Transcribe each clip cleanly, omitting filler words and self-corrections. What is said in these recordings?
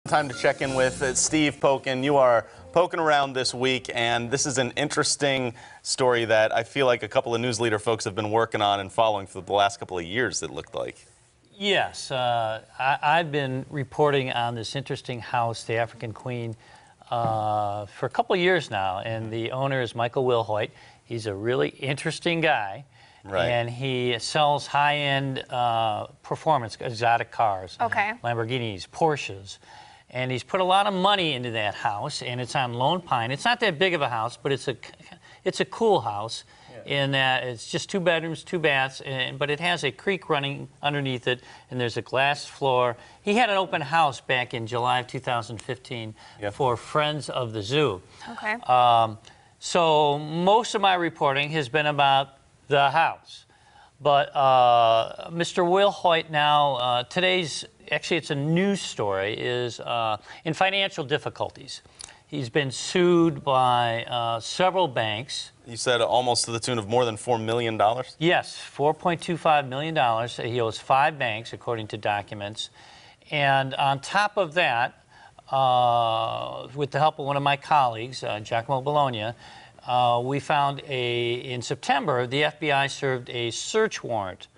Time to check in with Steve Pokin. You are poking around this week, and this is an interesting story that I feel like a couple of news leader folks have been working on and following for the last couple of years, it looked like. Yes, I've been reporting on this interesting house, the African Queen, for a couple of years now, and the owner is Michael Wilhoit. He's a really interesting guy. Right. And he sells high-end performance, exotic cars, Lamborghinis, Porsches. And he's put a lot of money into that house, and it's on Lone Pine. It's not that big of a house, but it's a cool house in that it's just 2 bedrooms, 2 baths, but it has a creek running underneath it, and there's a glass floor. He had an open house back in July of 2015 for Friends of the Zoo. Okay. So most of my reporting has been about the house. But Mr. Wilhoit now, actually it's a news story, is in financial difficulties. He's been sued by several banks. You said almost to the tune of more than $4 million? Yes, $4.25 million. He owes 5 banks, according to documents. And on top of that, with the help of one of my colleagues, Giacomo Bologna, we found in September, the FBI served a search warrant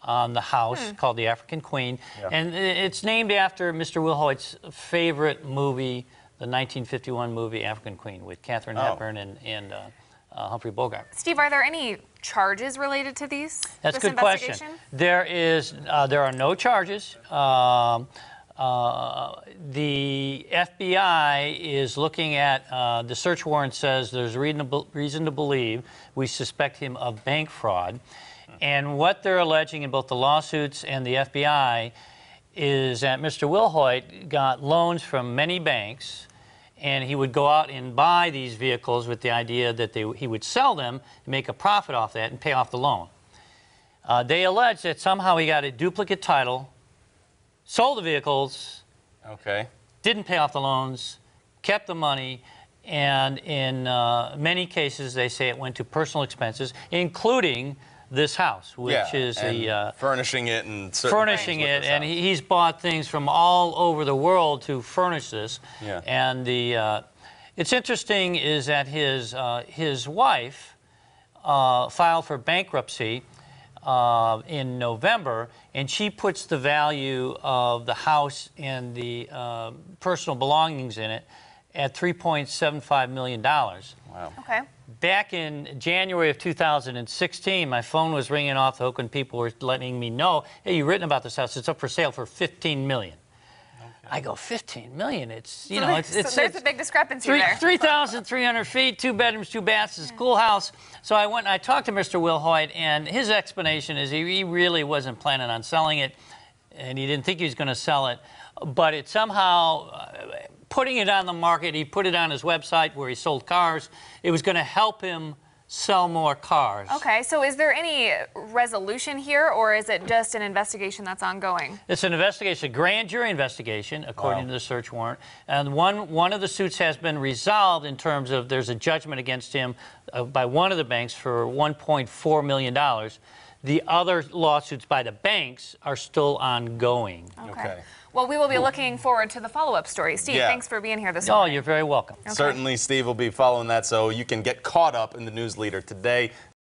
on the house called the African Queen. And it's named after Mr. Wilhoit's favorite movie, the 1951 movie African Queen with Katharine Hepburn and Humphrey Bogart. Steve, are there any charges related to this Good question. There are no charges. The FBI is looking at, the search warrant says there's reason to believe we suspect him of bank fraud. And what they're alleging in both the lawsuits and the FBI is that Mr. Wilhoit got loans from many banks, and he would go out and buy these vehicles with the idea that he would sell them, make a profit off that, and pay off the loan. They allege that somehow he got a duplicate title, sold the vehicles, didn't pay off the loans, kept the money, and in many cases they say it went to personal expenses, including this house, which is furnishing it and furnishing it, and he's bought things from all over the world to furnish this. And it's interesting is that his wife filed for bankruptcy in November, and she puts the value of the house and the personal belongings in it at $3.75 million. Wow. Okay. Back in January of 2016, my phone was ringing off the hook and people were letting me know, hey, you've written about this house, it's up for sale for $15 million. I go, 15 million? It's, you know, it's there's a big discrepancy there. 3,300 feet, 2 bedrooms, 2 baths. It's a cool house. So I went and I talked to Mr. Wilhoit, and his explanation is he really wasn't planning on selling it, and he didn't think he was going to sell it. But it somehow, putting it on the market, he put it on his website where he sold cars. It was going to help him sell more cars. Okay, so is there any resolution here, or is it just an investigation that's ongoing? It's an investigation, a grand jury investigation, according to the search warrant. And one of the suits has been resolved in terms of there's a judgment against him by one of the banks for $1.4 million. The other lawsuits by the banks are still ongoing. Okay. Well, we will be looking forward to the follow-up story. Steve, thanks for being here this morning. Oh, you're very welcome. Certainly, Steve will be following that, so you can get caught up in the news leader today.